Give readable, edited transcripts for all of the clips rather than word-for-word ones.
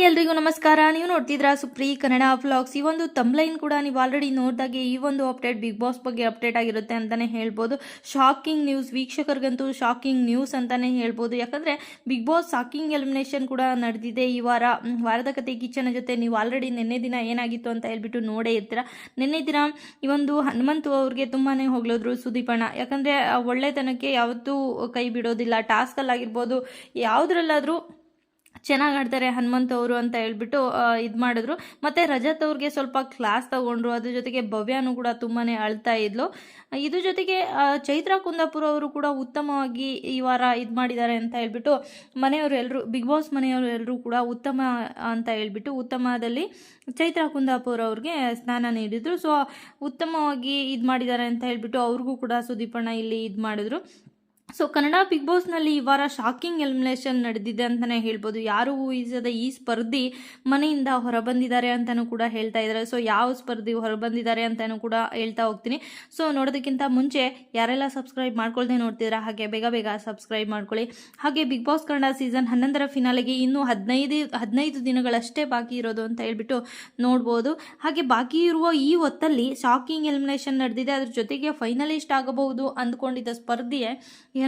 ಎಲ್ರಿಗೂ ನಮಸ್ಕಾರ. ನೀವು ನೋಡ್ತಿದ್ರಾ ಸುಪ್ರೀ ಕನ್ನಡ ವ್ಲಾಗ್ಸ್. ಈ ಒಂದು ತಮ್ಲೈನ್ ಕೂಡ ನೀವು ಆಲ್ರೆಡಿ ನೋಡಿದಾಗೆ ಈ ಒಂದು ಅಪ್ಡೇಟ್ ಬಿಗ್ ಬಾಸ್ ಬಗ್ಗೆ ಅಪ್ಡೇಟ್ ಆಗಿರುತ್ತೆ ಅಂತಾನೆ ಹೇಳ್ಬೋದು. ಶಾಕಿಂಗ್ ನ್ಯೂಸ್, ವೀಕ್ಷಕರಿಗಂತೂ ಶಾಕಿಂಗ್ ನ್ಯೂಸ್ ಅಂತಾನೆ ಹೇಳ್ಬೋದು. ಯಾಕಂದ್ರೆ ಬಿಗ್ ಬಾಸ್ ಶಾಕಿಂಗ್ ಎಲಿಮಿನೇಷನ್ ಕೂಡ ನಡೆದಿದೆ ಈ ವಾರ. ವಾರದ ಕತೆ ಕಿಚ್ಚನ ಜೊತೆ ನೀವು ಆಲ್ರೆಡಿ ನಿನ್ನೆ ದಿನ ಏನಾಗಿತ್ತು ಅಂತ ಹೇಳ್ಬಿಟ್ಟು ನೋಡೇ ಇರ್ತೀರ. ನಿನ್ನೆ ದಿನ ಈ ಒಂದು ಹನುಮಂತು ಅವ್ರಿಗೆ ತುಂಬಾನೇ ಹೊಗಳಿದ್ರು ಸುದೀಪಣ್ಣ. ಯಾಕಂದ್ರೆ ಒಳ್ಳೆತನಕ್ಕೆ ಯಾವತ್ತೂ ಕೈ ಬಿಡೋದಿಲ್ಲ. ಟಾಸ್ಕಲ್ಲಿ ಆಗಿರ್ಬೋದು, ಯಾವುದ್ರಲ್ಲಾದ್ರೂ ಚೆನ್ನಾಗಿ ಆಡ್ತಾರೆ ಹನುಮಂತ್ ಅವರು ಅಂತ ಹೇಳ್ಬಿಟ್ಟು ಇದು ಮಾಡಿದ್ರು. ಮತ್ತು ರಜತ್ ಅವ್ರಿಗೆ ಸ್ವಲ್ಪ ಕ್ಲಾಸ್ ತಗೊಂಡ್ರು. ಅದ್ರ ಜೊತೆಗೆ ಭವ್ಯನೂ ಕೂಡ ತುಂಬಾ ಅಳ್ತಾ ಇದ್ಲು. ಇದ್ರ ಜೊತೆಗೆ ಚೈತ್ರಾ ಕುಂದಾಪುರ ಅವರು ಕೂಡ ಉತ್ತಮವಾಗಿ ಈ ವಾರ ಇದು ಮಾಡಿದ್ದಾರೆ ಅಂತ ಹೇಳ್ಬಿಟ್ಟು ಮನೆಯವರು ಎಲ್ಲರೂ, ಬಿಗ್ ಬಾಸ್ ಮನೆಯವರು ಎಲ್ಲರೂ ಕೂಡ ಉತ್ತಮ ಅಂತ ಹೇಳ್ಬಿಟ್ಟು ಉತ್ತಮದಲ್ಲಿ ಚೈತ್ರಾ ಕುಂದಾಪುರ ಅವ್ರಿಗೆ ಸ್ನಾನ ನೀಡಿದ್ರು. ಸೊ ಉತ್ತಮವಾಗಿ ಇದು ಮಾಡಿದ್ದಾರೆ ಅಂತ ಹೇಳ್ಬಿಟ್ಟು ಅವ್ರಿಗೂ ಕೂಡ ಸುದೀಪಣ್ಣ ಇಲ್ಲಿ ಇದು ಮಾಡಿದ್ರು. ಸೊ ಕನ್ನಡ ಬಿಗ್ ಬಾಸ್ನಲ್ಲಿ ಈ ವಾರ ಶಾಕಿಂಗ್ ಎಲಿಮಿನೇಷನ್ ನಡೆದಿದೆ ಅಂತಲೇ ಹೇಳ್ಬೋದು. ಯಾರು ಊಹಿಸದ ಈ ಸ್ಪರ್ಧಿ ಮನೆಯಿಂದ ಹೊರಬಂದಿದ್ದಾರೆ ಅಂತಲೂ ಕೂಡ ಹೇಳ್ತಾ ಇದ್ದಾರೆ. ಸೊ ಯಾವ ಸ್ಪರ್ಧಿ ಹೊರಬಂದಿದ್ದಾರೆ ಅಂತಲೂ ಕೂಡ ಹೇಳ್ತಾ ಹೋಗ್ತೀನಿ. ಸೊ ನೋಡೋದಕ್ಕಿಂತ ಮುಂಚೆ ಯಾರೆಲ್ಲ ಸಬ್ಸ್ಕ್ರೈಬ್ ಮಾಡ್ಕೊಳ್ದೆ ನೋಡ್ತಿದ್ದೀರಾ ಹಾಗೆ ಬೇಗ ಬೇಗ ಸಬ್ಸ್ಕ್ರೈಬ್ ಮಾಡ್ಕೊಳ್ಳಿ. ಹಾಗೆ ಬಿಗ್ ಬಾಸ್ ಕನ್ನಡ ಸೀಸನ್ 11 ಫಿನಾಲೆಗೆ ಇನ್ನೂ 15 ದಿನಗಳಷ್ಟೇ ಬಾಕಿ ಇರೋದು ಅಂತ ಹೇಳ್ಬಿಟ್ಟು ನೋಡ್ಬೋದು. ಹಾಗೆ ಬಾಕಿ ಇರುವ ಈ ಹೊತ್ತಲ್ಲಿ ಶಾಕಿಂಗ್ ಎಲಿಮಿನೇಷನ್ ನಡೆದಿದೆ. ಅದ್ರ ಜೊತೆಗೆ ಫೈನಲಿಸ್ಟ್ ಆಗಬಹುದು ಅಂದ್ಕೊಂಡಿದ್ದ ಸ್ಪರ್ಧಿಯೇ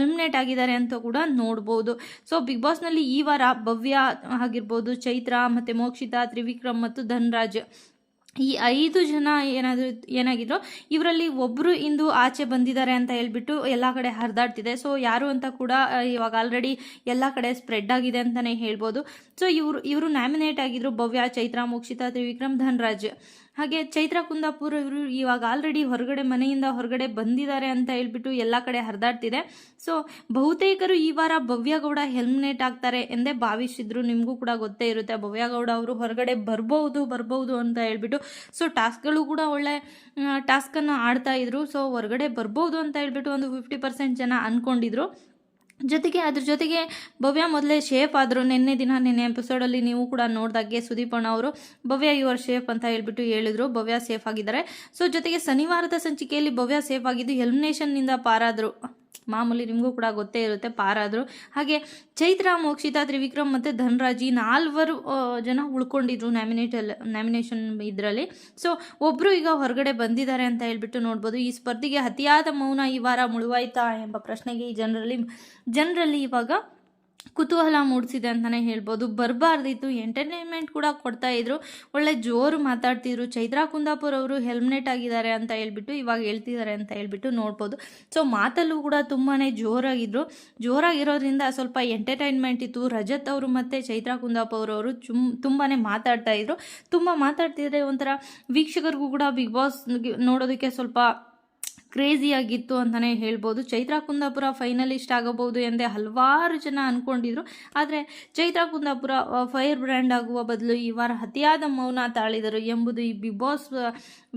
ಎಲಿಮಿನೇಟ್ ಆಗಿದ್ದಾರೆ ಅಂತ ಕೂಡ ನೋಡ್ಬೋದು. ಸೊ ಬಿಗ್ ಬಾಸ್ನಲ್ಲಿ ಈ ವಾರ ಭವ್ಯ ಆಗಿರ್ಬೋದು, ಚೈತ್ರ ಮತ್ತು ಮೋಕ್ಷಿತಾ, ತ್ರಿವಿಕ್ರಮ್ ಮತ್ತು ಧನ್ರಾಜ್, ಈ 5 ಜನ ಏನಾಗಿದ್ರು ಇವರಲ್ಲಿ ಒಬ್ಬರು ಇಂದು ಆಚೆ ಬಂದಿದ್ದಾರೆ ಅಂತ ಹೇಳ್ಬಿಟ್ಟು ಎಲ್ಲ ಕಡೆ ಹರಿದಾಡ್ತಿದೆ. ಸೊ ಯಾರು ಅಂತ ಕೂಡ ಇವಾಗ ಆಲ್ರೆಡಿ ಎಲ್ಲ ಕಡೆ ಸ್ಪ್ರೆಡ್ ಆಗಿದೆ ಅಂತಲೇ ಹೇಳ್ಬೋದು. ಸೊ ಇವರು ನ್ಯಾಮಿನೇಟ್ ಆಗಿದ್ರು ಭವ್ಯ, ಚೈತ್ರ, ಮೋಕ್ಷಿತಾ, ತ್ರಿವಿಕ್ರಮ್, ಧನ್ರಾಜ್. ಹಾಗೆ ಚೈತ್ರಾ ಕುಂದಾಪುರ ಇವರು ಇವಾಗ ಆಲ್ರೆಡಿ ಮನೆಯಿಂದ ಹೊರಗಡೆ ಬಂದಿದ್ದಾರೆ ಅಂತ ಹೇಳ್ಬಿಟ್ಟು ಎಲ್ಲ ಕಡೆ ಹರಿದಾಡ್ತಿದೆ. ಸೊ ಬಹುತೇಕರು ಈ ವಾರ ಭವ್ಯಗೌಡ ಎಲಿಮಿನೇಟ್ ಆಗ್ತಾರೆ ಎಂದೇ ಭಾವಿಸಿದ್ರು. ನಿಮಗೂ ಕೂಡ ಗೊತ್ತೇ ಇರುತ್ತೆ, ಭವ್ಯಗೌಡ ಅವರು ಹೊರಗಡೆ ಬರ್ಬೋದು ಅಂತ ಹೇಳ್ಬಿಟ್ಟು. ಸೊ ಟಾಸ್ಕ್ಗಳು ಕೂಡ ಒಳ್ಳೆ ಟಾಸ್ಕನ್ನು ಆಡ್ತಾ ಇದ್ರು. ಸೊ ಹೊರಗಡೆ ಬರ್ಬೋದು ಅಂತ ಹೇಳ್ಬಿಟ್ಟು ಒಂದು 50% ಜನ ಅಂದ್ಕೊಂಡಿದ್ರು. ಅದ್ರ ಜೊತೆಗೆ ಭವ್ಯ ಮೊದಲೇ ಶೇಫ್ ಆದರು. ನಿನ್ನೆ ಎಪಿಸೋಡಲ್ಲಿ ನೀವು ಕೂಡ ನೋಡಿದಾಗೆ ಸುದೀಪಣ್ಣ ಅವರು ಭವ್ಯ ಯುವರ್ ಶೇಫ್ ಅಂತ ಹೇಳ್ಬಿಟ್ಟು ಹೇಳಿದ್ರು. ಭವ್ಯ ಸೇಫ್ ಆಗಿದ್ದಾರೆ. ಸೊ ಜೊತೆಗೆ ಶನಿವಾರದ ಸಂಚಿಕೆಯಲ್ಲಿ ಭವ್ಯ ಸೇಫ್ ಆಗಿದ್ದು ಎಲಿಮಿನೇಷನ್ನಿಂದ ಪಾರಾದರು. ಮಾಮೂಲಿ, ನಿಮಗೂ ಕೂಡ ಗೊತ್ತೇ ಇರುತ್ತೆ, ಪಾರಾದರು. ಹಾಗೆ ಚೈತ್ರ, ಮೋಕ್ಷಿತಾ, ತ್ರಿವಿಕ್ರಮ್ ಮತ್ತು ಧನ್ರಾಜ್, 4 ಜನ ಉಳ್ಕೊಂಡಿದ್ರು ನ್ಯಾಮಿನೇಷನ್ ಇದರಲ್ಲಿ. ಸೊ ಒಬ್ಬರು ಈಗ ಹೊರಗಡೆ ಬಂದಿದ್ದಾರೆ ಅಂತ ಹೇಳ್ಬಿಟ್ಟು ನೋಡ್ಬೋದು. ಈ ಸ್ಪರ್ಧೆಗೆ ಅತಿಯಾದ ಮೌನ ಈ ವಾರ ಮುಳುವಾಯ್ತಾ ಎಂಬ ಪ್ರಶ್ನೆಗೆ ಜನರಲ್ಲಿ ಇವಾಗ ಕುತೂಹಲ ಮೂಡಿಸಿದೆ ಅಂತಲೇ ಹೇಳ್ಬೋದು. ಬರಬಾರ್ದಿತ್ತು, ಎಂಟರ್ಟೈನ್ಮೆಂಟ್ ಕೂಡ ಕೊಡ್ತಾ ಇದ್ರು, ಒಳ್ಳೆ ಜೋರು ಮಾತಾಡ್ತಿದ್ರು. ಚೈತ್ರಾ ಕುಂದಾಪುರ ಅವರು ಹೆಲ್ಮಿನೇಟ್ ಆಗಿದ್ದಾರೆ ಅಂತ ಹೇಳ್ಬಿಟ್ಟು ಇವಾಗ ಹೇಳ್ತಿದ್ದಾರೆ ಅಂತ ಹೇಳ್ಬಿಟ್ಟು ನೋಡ್ಬೋದು. ಸೊ ಮಾತಲ್ಲೂ ಕೂಡ ತುಂಬಾ ಜೋರಾಗಿರೋದ್ರಿಂದ ಸ್ವಲ್ಪ ಎಂಟರ್ಟೈನ್ಮೆಂಟ್ ಇತ್ತು. ರಜತ್ ಅವರು ಮತ್ತು ಚೈತ್ರಾ ಕುಂದಾಪುರ ಅವರು ತುಂಬಾ ಮಾತಾಡ್ತಿದ್ರೆ ಒಂಥರ ವೀಕ್ಷಕರಿಗೂ ಕೂಡ ಬಿಗ್ ಬಾಸ್ ನೋಡೋದಕ್ಕೆ ಸ್ವಲ್ಪ ಕ್ರೇಜಿಯಾಗಿತ್ತು ಅಂತಲೇ ಹೇಳ್ಬೋದು. ಚೈತ್ರಾ ಕುಂದಾಪುರ ಫೈನಲಿಸ್ಟ್ ಆಗಬಹುದು ಎಂದೇ ಹಲವಾರು ಜನ ಅಂದ್ಕೊಂಡಿದ್ರು. ಆದರೆ ಚೈತ್ರಾ ಕುಂದಾಪುರ ಫೈರ್ ಬ್ರ್ಯಾಂಡ್ ಆಗುವ ಬದಲು ಈ ವಾರ ಅತಿಯಾದ ಮೌನ ತಾಳಿದರು ಎಂಬುದು ಈ ಬಿಗ್ ಬಾಸ್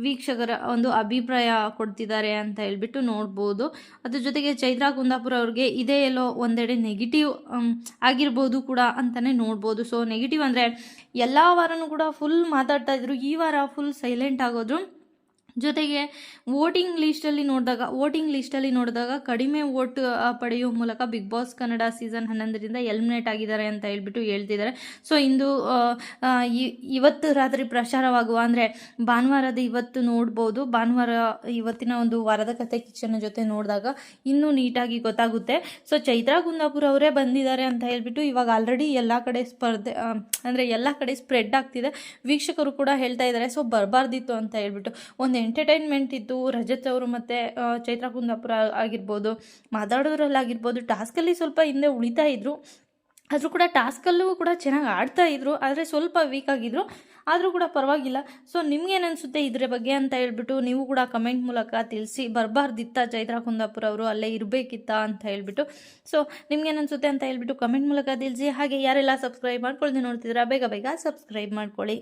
ವೀಕ್ಷಕರ ಒಂದು ಅಭಿಪ್ರಾಯ ಕೊಡ್ತಿದ್ದಾರೆ ಅಂತ ಹೇಳ್ಬಿಟ್ಟು ನೋಡ್ಬೋದು. ಅದ್ರ ಜೊತೆಗೆ ಚೈತ್ರಾ ಕುಂದಾಪುರ ಅವ್ರಿಗೆ ಇದೇ ಎಲ್ಲೋ ಒಂದೆಡೆ ನೆಗೆಟಿವ್ ಆಗಿರ್ಬೋದು ಕೂಡ ಅಂತಲೇ ನೋಡ್ಬೋದು. ಸೊ ನೆಗೆಟಿವ್ ಅಂದರೆ ಎಲ್ಲ ವಾರನೂ ಕೂಡ ಫುಲ್ ಮಾತಾಡ್ತಾ ಇದ್ರು, ಈ ವಾರ ಫುಲ್ ಸೈಲೆಂಟ್ ಆಗೋದ್ರು. ಜೊತೆಗೆ ವೋಟಿಂಗ್ ಲಿಸ್ಟಲ್ಲಿ ನೋಡಿದಾಗ ಕಡಿಮೆ ವೋಟ್ ಪಡೆಯುವ ಮೂಲಕ ಬಿಗ್ ಬಾಸ್ ಕನ್ನಡ ಸೀಸನ್ 11ರಿಂದ ಎಲಿಮಿನೇಟ್ ಆಗಿದ್ದಾರೆ ಅಂತ ಹೇಳ್ಬಿಟ್ಟು ಹೇಳ್ತಿದ್ದಾರೆ. ಸೊ ಇಂದು ಇವತ್ತು ರಾತ್ರಿ ಪ್ರಸಾರವಾಗುವ, ಅಂದರೆ ಭಾನುವಾರದ ಇವತ್ತು ನೋಡ್ಬೋದು. ಇವತ್ತಿನ ಒಂದು ವಾರದ ಕತೆ ಕಿಚ್ಚನ ಜೊತೆ ನೋಡಿದಾಗ ಇನ್ನೂ ನೀಟಾಗಿ ಗೊತ್ತಾಗುತ್ತೆ. ಸೊ ಚೈತ್ರಾ ಕುಂದಾಪುರ ಅವರೇ ಬಂದಿದ್ದಾರೆ ಅಂತ ಹೇಳ್ಬಿಟ್ಟು ಇವಾಗ ಆಲ್ರೆಡಿ ಎಲ್ಲ ಕಡೆ ಎಲ್ಲ ಕಡೆ ಸ್ಪ್ರೆಡ್ ಆಗ್ತಿದೆ. ವೀಕ್ಷಕರು ಕೂಡ ಹೇಳ್ತಾ ಇದ್ದಾರೆ ಸೊ ಬರಬಾರ್ದಿತ್ತು ಅಂತ ಹೇಳ್ಬಿಟ್ಟು. ಒಂದು ಎಂಟರ್ಟೈನ್ಮೆಂಟ್ ಇತ್ತು. ರಜತ್ ಅವರು ಮತ್ತು ಚೈತ್ರಾ ಕುಂದಾಪುರ ಆಗಿರ್ಬೋದು, ಮಾತಾಡೋದ್ರಲ್ಲಾಗಿರ್ಬೋದು, ಟಾಸ್ಕಲ್ಲಿ ಸ್ವಲ್ಪ ಹಿಂದೆ ಉಳಿತಾ ಇದ್ರು. ಆದರೂ ಕೂಡ ಟಾಸ್ಕಲ್ಲೂ ಕೂಡ ಚೆನ್ನಾಗಿ ಆಡ್ತಾ ಇದ್ರು, ಆದರೆ ಸ್ವಲ್ಪ ವೀಕ್ ಆಗಿದ್ರು. ಆದರೂ ಕೂಡ ಪರವಾಗಿಲ್ಲ. ಸೊ ನಿಮ್ಗೇನು ಅನಿಸುತ್ತೆ ಇದ್ರ ಬಗ್ಗೆ ಅಂತ ಹೇಳ್ಬಿಟ್ಟು ನೀವು ಕೂಡ ಕಮೆಂಟ್ ಮೂಲಕ ತಿಳಿಸಿ. ಬರಬಾರ್ದಿತ್ತ ಚೈತ್ರಾ ಕುಂದಾಪುರ ಅವರು, ಅಲ್ಲೇ ಇರಬೇಕಿತ್ತ ಅಂತ ಹೇಳ್ಬಿಟ್ಟು. ಸೊ ನಿಮ್ಗೇನು ಅನಿಸುತ್ತೆ ಅಂತ ಹೇಳ್ಬಿಟ್ಟು ಕಮೆಂಟ್ ಮೂಲಕ ತಿಳಿಸಿ. ಹಾಗೆ ಯಾರೆಲ್ಲ ಸಬ್ಸ್ಕ್ರೈಬ್ ಮಾಡ್ಕೊಳ್ದೆ ನೋಡ್ತಿದ್ದೀರಾ ಬೇಗ ಬೇಗ ಸಬ್ಸ್ಕ್ರೈಬ್ ಮಾಡ್ಕೊಳ್ಳಿ.